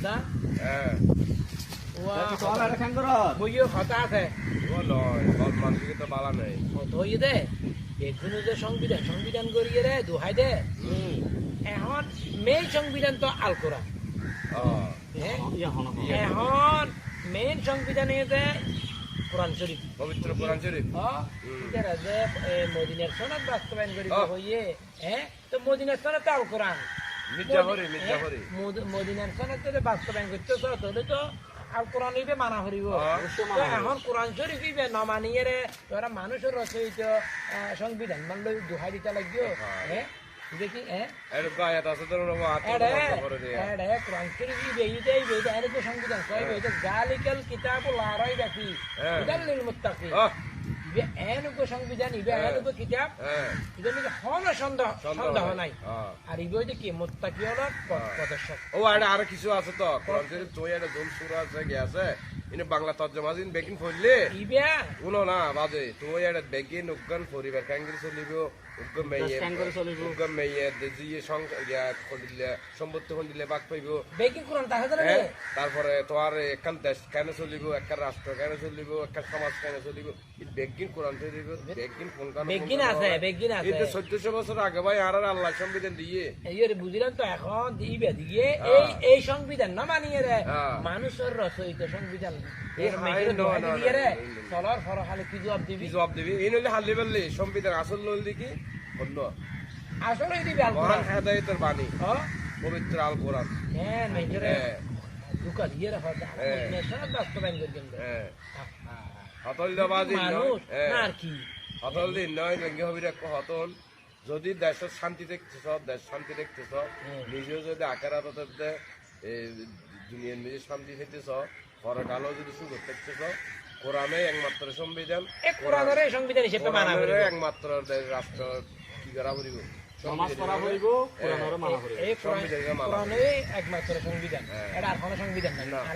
কথা হ্যাঁ বইও কথা আছে ও নয় সব মানুষকে তো বালা নেই কত হইয়ে দে এখনো যে সংবিধান করিয়ে রে দোহাই দে এখন মেইন সংবিধান তো আল কোরআন এখন মেইন সংবিধানে যে কোরআন শরীফ পবিত্র কোরআন শরীফ এটা যে মদিনার সনদ বাস্তবায়ন করিব হইয়ে তো মদিনার সনদ তো আল কোরআন মদিনার সনদ যদি বাস্তবায়ন করতে তাহলে তো আল কোরআন হইবে মানা করিব এখন কোরআন শরীফ হইবে ন মানিয়ে রে তোরা মানুষের রচয়িত সংবিধান মানলে দোহাই দিতে লাগবে দেখি কোরআন শরীফ হইবে সংবিধান জালিকাল কিতাবুল লা রাইবা ফীহি হুদাল লিল মুত্তাকিন এনুকো সংবিধান ইবে এনুকো কিতাব এটা নিয়ে হন সন্দেহ নাই আর ইবে হইতে কি মুত্তাকি হলো প্রদর্শক ও আর কিছু আছে তো কোরআন শরীফ তো এটা জুল সূরা আছে কি আছে ইনে বাংলা তরজমা দিন বেকিন পড়লে ইবে উনো না বাজে তো এটা বেকিন উগান পরিবার কাঙ্গির চলিব উগম মেয়ে দেজিয়ে সংখ্যা করিলে সম্পত্তি করিলে বাক পাইব বেকিন কোরআন তাহে ধরে তারপরে তোমার একখান দেশ কেন চলিব একটা রাষ্ট্র কেন চলিব একটা সমাজ কেন চলিব বেকিন কোরআন চলিব বেকিন কোন কারণে বেকিন আছে এটা 1400 বছর আগে ভাই আর আল্লাহ সংবিধান দিয়ে এই বুঝিলাম তো এখন দিবে দিয়ে এই সংবিধান না মানিয়ে রে মানুষের রচয়িত সংবিধান এর মেঘের দোহাই দিয়ে রে চলার ফরহালে কি জবাব দিবি এই নইলে হালি বললি সংবিধান আসল লইল দেখি বন্ধ আসলে দিবি আল কোরআন হেদায়েতের বাণী পবিত্র আল কোরআন হ্যাঁ মেঘেরে দুকা দিয়ে রে হতা সনদ বাস্তবায়ন করবেন হতল দাবাজি আর কি হতল দিন নয় লঙ্গি হবি রে হতল যদি দেশের শান্তি দেখতেছ দেশ শান্তি দেখতেছ নিজেও যদি আকারাত দুনিয়ার নিজের শান্তি পেতেছ পরকালও যদি সুযোগ দেখতেছ কোরআনে একমাত্র সংবিধান কোরআনের সংবিধান হিসেবে মানা করিব একমাত্র রাষ্ট্র কি করা করিব সমাজ করা করিব কোরআনের মানা করিব এই কোরআনে একমাত্র সংবিধান এটা আর কোনো সংবিধান না